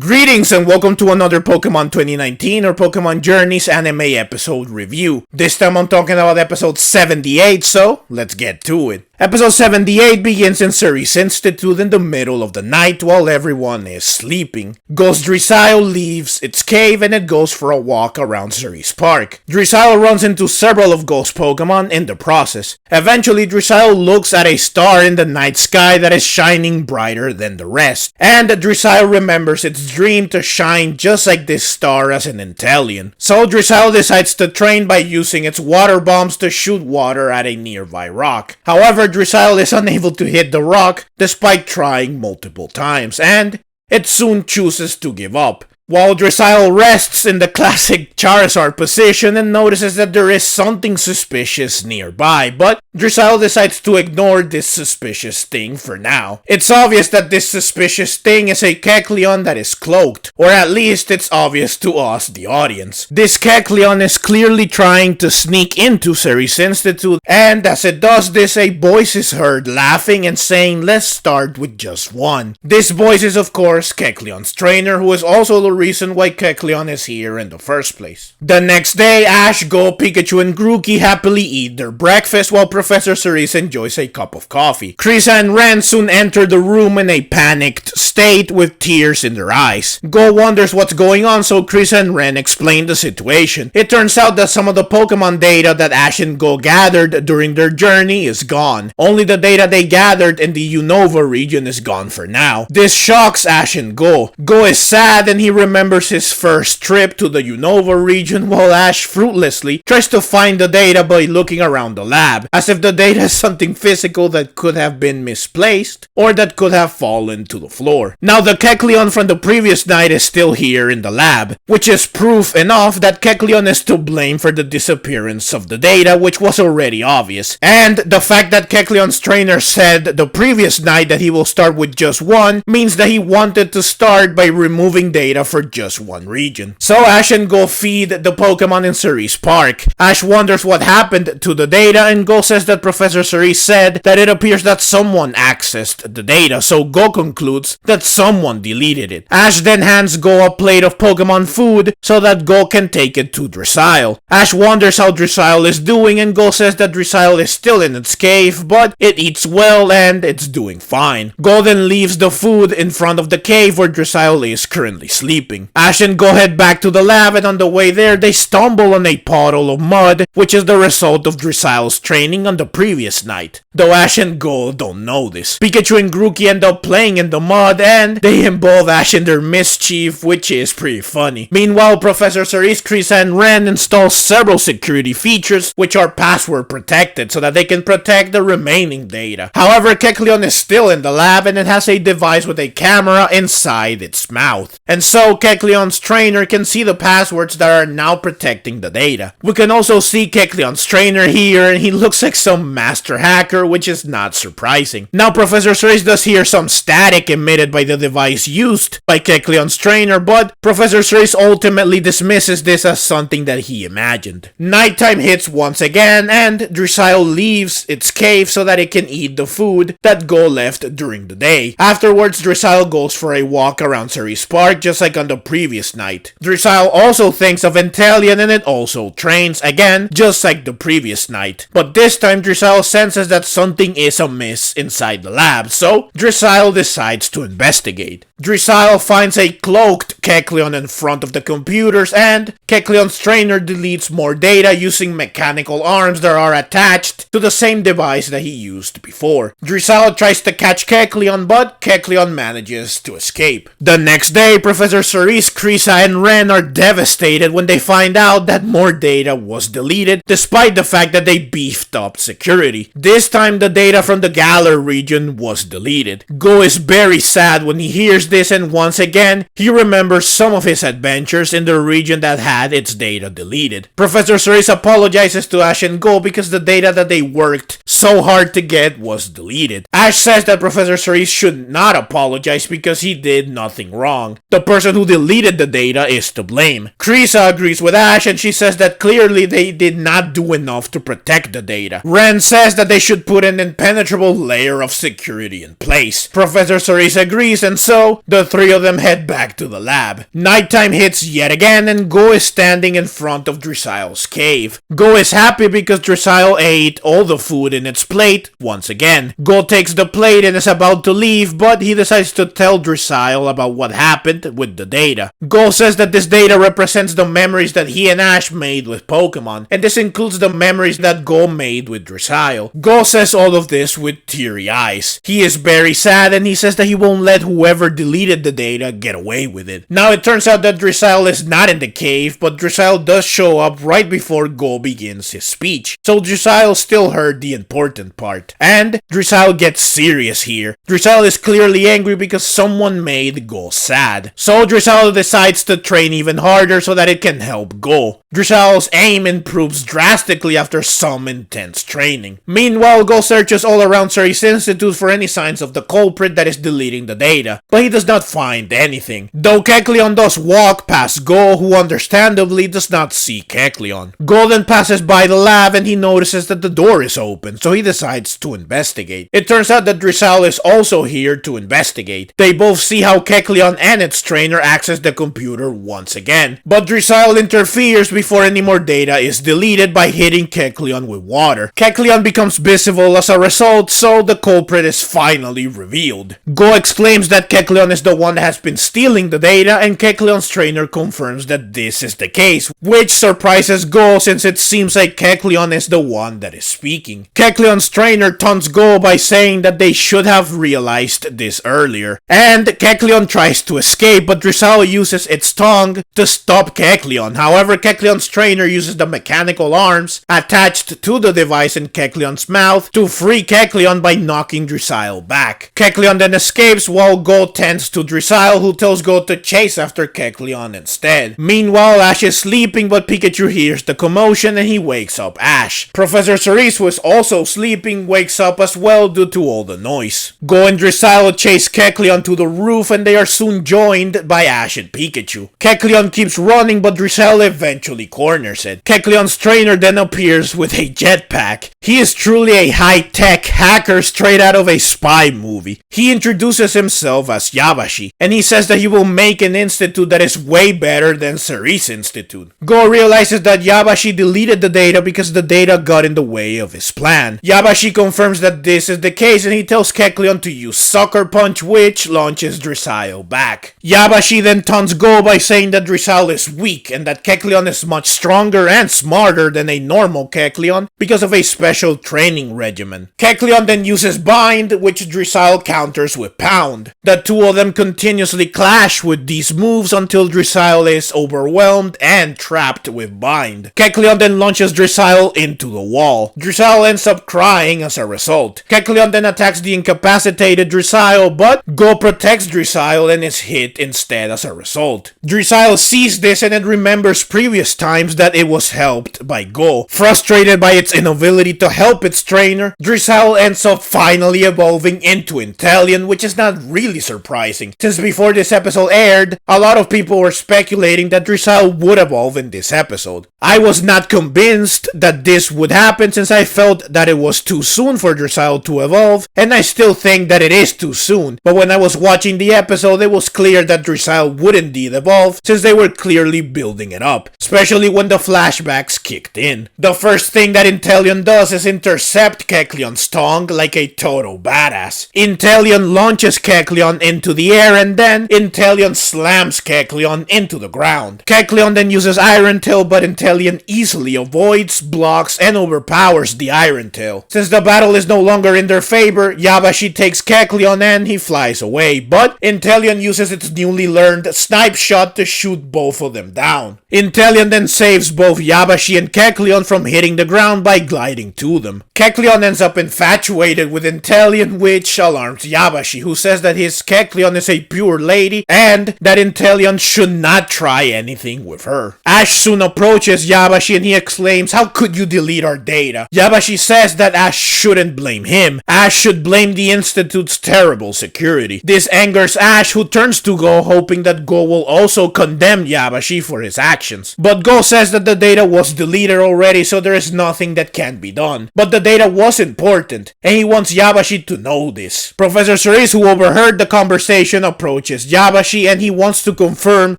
Greetings and welcome to another Pokemon 2019 or Pokemon Journeys anime episode review. This time I'm talking about episode 78, so let's get to it. Episode 78 begins in Cerise Institute in the middle of the night while everyone is sleeping. Ghost Drizzile leaves its cave and it goes for a walk around Cerise Park. Drizzile runs into several of Ghost Pokemon in the process. Eventually, Drizzile looks at a star in the night sky that is shining brighter than the rest. And Drizzile remembers its dream to shine just like this star as an Inteleon. So Drizzile decides to train by using its water bombs to shoot water at a nearby rock. However, Drizzile is unable to hit the rock despite trying multiple times, and it soon chooses to give up. While Drizzile rests in the classic Charizard position and notices that there is something suspicious nearby, but Drizzile decides to ignore this suspicious thing for now. It's obvious that this suspicious thing is a Kecleon that is cloaked, or at least it's obvious to us, the audience. This Kecleon is clearly trying to sneak into Cerise Institute, and as it does this, a voice is heard laughing and saying, "Let's start with just one." This voice is of course Kecleon's trainer, who is also the reason why Kecleon is here in the first place. The next day, Ash, Go, Pikachu, and Grookey happily eat their breakfast while Professor Cerise enjoys a cup of coffee. Krisa and Ren soon enter the room in a panicked state with tears in their eyes. Go wonders what's going on, so Krisa and Ren explain the situation. It turns out that some of the Pokemon data that Ash and Go gathered during their journey is gone. Only the data they gathered in the Unova region is gone for now. This shocks Ash and Go. Go is sad and he remembers his first trip to the Unova region while Ash fruitlessly tries to find the data by looking around the lab, as if the data is something physical that could have been misplaced or that could have fallen to the floor. Now the Kecleon from the previous night is still here in the lab, which is proof enough that Kecleon is to blame for the disappearance of the data, which was already obvious. And the fact that Kecleon's trainer said the previous night that he will start with just one means that he wanted to start by removing data for just one region. So Ash and Go feed the Pokemon in Cerise Park. Ash wonders what happened to the data and Go says that Professor Cerise said that it appears that someone accessed the data, so Go concludes that someone deleted it. Ash then hands Go a plate of Pokemon food so that Go can take it to Drizzile. Ash wonders how Drizzile is doing and Go says that Drizzile is still in its cave, but it eats well and it's doing fine. Go then leaves the food in front of the cave where Drizzile is currently sleeping. Ash and Go head back to the lab and on the way there they stumble on a puddle of mud, which is the result of Drizzile's training on the previous night. Though Ash and Go don't know this. Pikachu and Grookey end up playing in the mud and they involve Ash in their mischief, which is pretty funny. Meanwhile, Professor Cerise, Krisa, and Ren install several security features which are password protected so that they can protect the remaining data. However, Kecleon is still in the lab and it has a device with a camera inside its mouth. And so Kecleon's trainer can see the passwords that are now protecting the data. We can also see Kecleon's trainer here and he looks like some master hacker, which is not surprising. Now Professor Cerise does hear some static emitted by the device used by Kecleon's trainer, but Professor Cerise ultimately dismisses this as something that he imagined. Nighttime hits once again and Drizzile leaves its cave so that it can eat the food that Go left during the day. Afterwards, Drizzile goes for a walk around Cerise Park just like on the previous night. Drizzile also thinks of Inteleon and it also trains again just like the previous night. But this time Drizzile senses that something is amiss inside the lab, so Drizzile decides to investigate. Drizzile finds a cloaked Kecleon in front of the computers and Kecleon's trainer deletes more data using mechanical arms that are attached to the same device that he used before. Drizzile tries to catch Kecleon, but Kecleon manages to escape. The next day, Professor Cerise, Krisa, and Ren are devastated when they find out that more data was deleted despite the fact that they beefed up security. This time the data from the Galar region was deleted. Go is very sad when he hears this and once again he remembers some of his adventures in the region that had its data deleted. Professor Cerise apologizes to Ash and Go because the data that they worked so hard to get was deleted. Ash says that Professor Cerise should not apologize because he did nothing wrong. The person who deleted the data is to blame. Krisa agrees with Ash and she says that clearly they did not do enough to protect the data. Ren says that they should put an impenetrable layer of security in place. Professor Cerise agrees and so so the three of them head back to the lab. Nighttime hits yet again and Go is standing in front of Drizzile's cave. Go is happy because Drizzile ate all the food in its plate once again. Go takes the plate and is about to leave, but he decides to tell Drizzile about what happened with the data. Go says that this data represents the memories that he and Ash made with Pokemon, and this includes the memories that Go made with Drizzile. Go says all of this with teary eyes. He is very sad and he says that he won't let whoever deleted the data get away with it. Now it turns out that Drizzile is not in the cave, but Drizzile does show up right before Go begins his speech. So Drizzile still heard the important part. And Drizzile gets serious here. Drizzile is clearly angry because someone made Go sad. So Drizzile decides to train even harder so that it can help Go. Drizzile's aim improves drastically after some intense training. Meanwhile, Go searches all around Cerise Institute for any signs of the culprit that is deleting the data, but he does not find anything. Though Kecleon does walk past Go, who understandably does not see Kecleon. Go then passes by the lab and he notices that the door is open, so he decides to investigate. It turns out that Drizzile is also here to investigate. They both see how Kecleon and its trainer access the computer once again, but Drizzile interferes before any more data is deleted by hitting Kecleon with water. Kecleon becomes visible as a result, so the culprit is finally revealed. Go exclaims that Kecleon is the one that has been stealing the data, and Kecleon's trainer confirms that this is the case, which surprises Go since it seems like Kecleon is the one that is speaking. Kecleon's trainer taunts Go by saying that they should have realized this earlier, and Kecleon tries to escape, but Drizzile uses its tongue to stop Kecleon. However, Kecleon's trainer uses the mechanical arms attached to the device in Kecleon's mouth to free Kecleon by knocking Drizzile back. Kecleon then escapes while Go tends to Drizzile, who tells Go to chase after Kecleon instead. Meanwhile, Ash is sleeping, but Pikachu hears the commotion and he wakes up Ash. Professor Cerise, who is also sleeping, wakes up as well due to all the noise. Go and Drizzile chase Kecleon to the roof and they are soon joined by Ash and Pikachu. Kecleon keeps running, but Drizzile eventually corners it. Kecleon's trainer then appears with a jetpack. He is truly a high-tech hacker straight out of a spy movie. He introduces himself as Yabashi, and he says that he will make an institute that is way better than Cerise Institute. Go realizes that Yabashi deleted the data because the data got in the way of his plan. Yabashi confirms that this is the case and he tells Kecleon to use Sucker Punch, which launches Drizzile back. Yabashi then taunts Go by saying that Drizzile is weak and that Kecleon is much stronger and smarter than a normal Kecleon because of a special training regimen. Kecleon then uses Bind, which Drizzile counters with Pound. The two of them continuously clash with these moves until Drizzile is overwhelmed and trapped with Bind. Kecleon then launches Drizzile into the wall. Drizzile ends up crying as a result. Kecleon then attacks the incapacitated Drizzile, but Go protects Drizzile and is hit instead as a result. Drizzile sees this and it remembers previous times that it was helped by Go. Frustrated by its inability to help its trainer, Drizzile ends up finally evolving into Inteleon, which is not really surprising, since before this episode aired, a lot of people were speculating that Drizzile would evolve in this episode. I was not convinced that this would happen since I felt that it was too soon for Drizzile to evolve, and I still think that it is too soon, but when I was watching the episode it was clear that Drizzile would indeed evolve since they were clearly building it up, especially when the flashbacks kicked in. The first thing that Inteleon does is intercept Kecleon's tongue like a total badass. Inteleon launches Kecleon into the air and then Inteleon slams Kecleon into the ground. Kecleon then uses Iron Tail, but Inteleon easily avoids, blocks, and overpowers the Iron Tail. Since the battle is no longer in their favor, Yabashi takes Kecleon and he flies away, but Inteleon uses its newly learned Snipe shot to shoot both of them down. Inteleon then saves both Yabashi and Kecleon from hitting the ground by gliding to them. Kecleon ends up infatuated with Inteleon, which alarms Yabashi, who says that his Kecleon is a pure lady and that Inteleon should not try anything with her. Ash soon approaches Yabashi and he exclaims, "How could you delete our data?" Yabashi says that Ash shouldn't blame him. Ash should blame the Institute's terrible security. This angers Ash, who turns to Go, hoping that Go will also condemn Yabashi for his actions. But Go says that the data was deleted already, so there is nothing that can be done. But the data was important, and he wants Yabashi to know this. Professor Cerise, who overheard the conversation, approaches Yabashi and he wants to confirm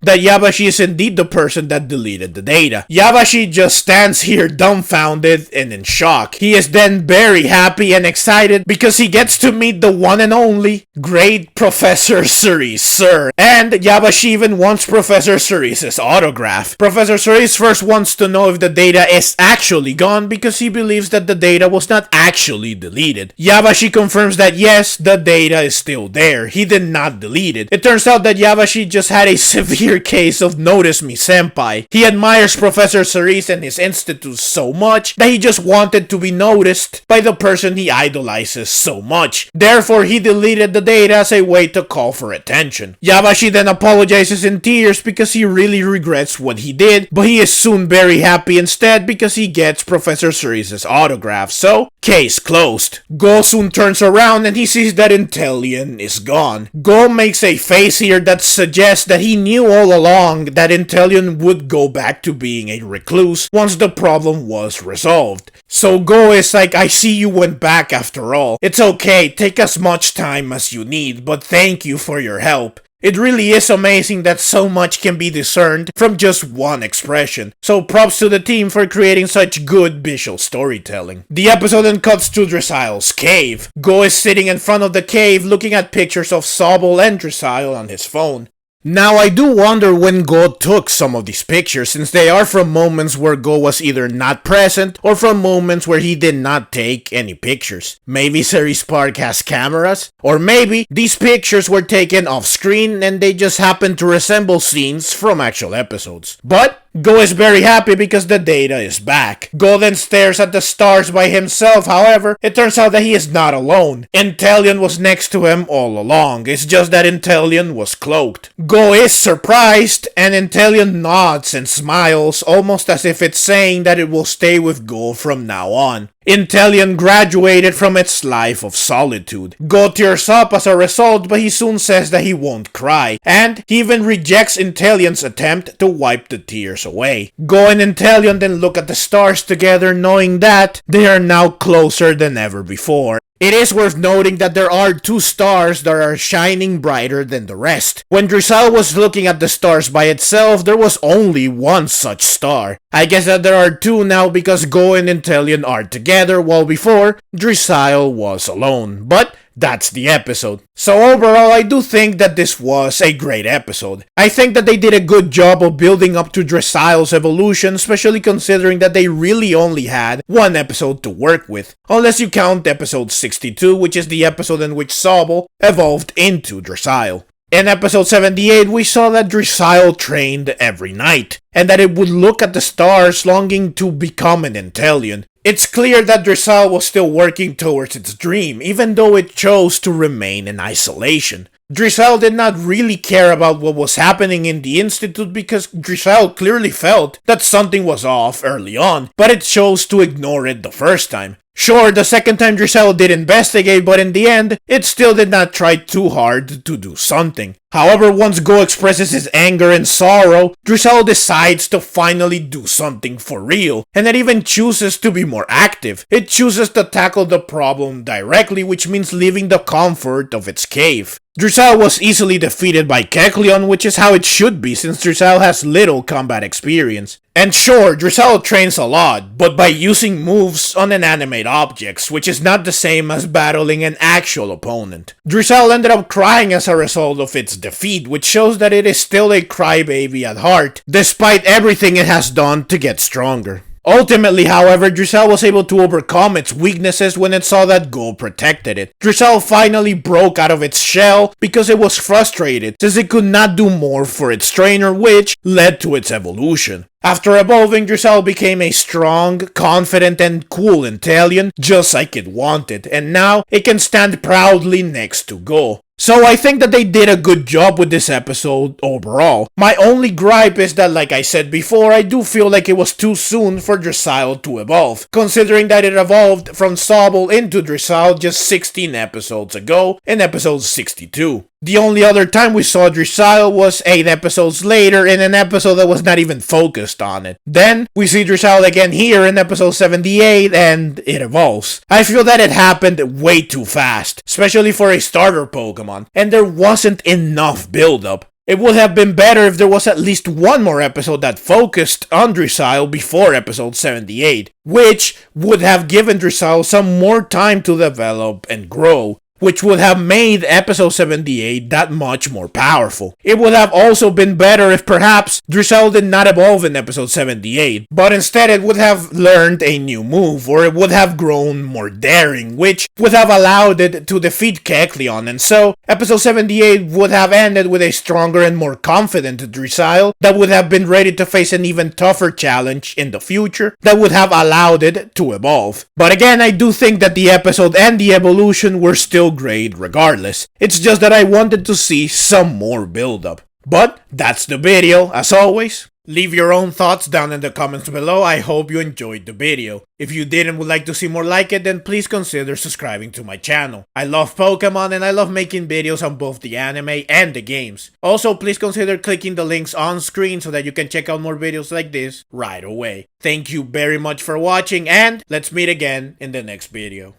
that Yabashi is indeed the person that deleted the data. Yabashi just stands here dumbfounded and in shock. He is then very happy and excited because he gets to meet the one and only great Professor Cerise, sir. And Yabashi even wants Professor Cerise's autograph. Professor Cerise first wants to know if the data is actually gone because he believes that the data was not actually deleted. Yabashi confirms that yes, the data is still there. He did not delete it. It turns out that Yabashi just had a severe case of notice me senpai. He admires Professor Cerise and his institute so much that he just wanted to be noticed by the person he idolizes so much. Therefore, he deleted the data as a way to call for attention. Yabashi then apologizes in tears because he really regrets what he did, but he is soon very happy instead because he gets Professor Cerise's autograph. So, case closed. Go soon turns around and he sees that Inteleon is gone. Go makes a face here that suggests that he knew all along that Inteleon would go back to being a recluse once the problem was resolved. So Go is like, I see you went back after all. It's okay, take as much time as you need, but thank you for your help. It really is amazing that so much can be discerned from just one expression, so props to the team for creating such good visual storytelling. The episode then cuts to Drizzile's cave. Go is sitting in front of the cave looking at pictures of Sobble and Drizzile on his phone. Now, I do wonder when Go took some of these pictures, since they are from moments where Go was either not present or from moments where he did not take any pictures. Maybe Cerise Park has cameras? Or maybe these pictures were taken off screen and they just happen to resemble scenes from actual episodes. But Go is very happy because the data is back. Go then stares at the stars by himself, however, it turns out that he is not alone. Inteleon was next to him all along, it's just that Inteleon was cloaked. Go is surprised, and Inteleon nods and smiles, almost as if it's saying that it will stay with Go from now on. Inteleon graduated from its life of solitude. Go tears up as a result, but he soon says that he won't cry, and he even rejects Inteleon's attempt to wipe the tears away. Go and Inteleon then look at the stars together, knowing that they are now closer than ever before. It is worth noting that there are two stars that are shining brighter than the rest. When Drizzile was looking at the stars by itself, there was only one such star. I guess that there are two now because Go and Inteleon are together, while before, Drizzile was alone. But that's the episode. So overall, I do think that this was a great episode. I think that they did a good job of building up to Drizzile's evolution, especially considering that they really only had one episode to work with. Unless you count episode 62, which is the episode in which Sobble evolved into Drizzile. In episode 78, we saw that Drizzile trained every night, and that it would look at the stars longing to become an Inteleon. It's clear that Drizzile was still working towards its dream, even though it chose to remain in isolation. Drizzile did not really care about what was happening in the Institute because Drizzile clearly felt that something was off early on, but it chose to ignore it the first time. Sure, the second time Drizzile did investigate, but in the end, it still did not try too hard to do something. However, once Go expresses his anger and sorrow, Drizzile decides to finally do something for real, and it even chooses to be more active. It chooses to tackle the problem directly, which means leaving the comfort of its cave. Drizzile was easily defeated by Kecleon, which is how it should be since Drizzile has little combat experience. And sure, Drizzile trains a lot, but by using moves on inanimate objects, which is not the same as battling an actual opponent. Drizzile ended up crying as a result of its defeat, which shows that it is still a crybaby at heart, despite everything it has done to get stronger. Ultimately, however, Drizzile was able to overcome its weaknesses when it saw that Go protected it. Drizzile finally broke out of its shell because it was frustrated, since it could not do more for its trainer, which led to its evolution. After evolving, Drizzile became a strong, confident, and cool Inteleon, just like it wanted, and now it can stand proudly next to Go. So I think that they did a good job with this episode overall. My only gripe is that, like I said before, I do feel like it was too soon for Drizzile to evolve, considering that it evolved from Sobble into Drizzile just 16 episodes ago in episode 62. The only other time we saw Drizzile was 8 episodes later in an episode that was not even focused on it. Then we see Drizzile again here in episode 78 and it evolves. I feel that it happened way too fast, especially for a starter Pokemon, and there wasn't enough build-up. It would have been better if there was at least one more episode that focused on Drizzile before episode 78, which would have given Drizzile some more time to develop and grow, which would have made episode 78 that much more powerful. It would have also been better if perhaps Drizzile did not evolve in episode 78, but instead it would have learned a new move, or it would have grown more daring, which would have allowed it to defeat Kecleon, and so episode 78 would have ended with a stronger and more confident Drizzile that would have been ready to face an even tougher challenge in the future that would have allowed it to evolve. But again, I do think that the episode and the evolution were still great regardless. It's just that I wanted to see some more build-up. But that's the video, as always. Leave your own thoughts down in the comments below. I hope you enjoyed the video. If you did and would like to see more like it, then please consider subscribing to my channel. I love Pokemon and I love making videos on both the anime and the games. Also, please consider clicking the links on screen so that you can check out more videos like this right away. Thank you very much for watching, and let's meet again in the next video.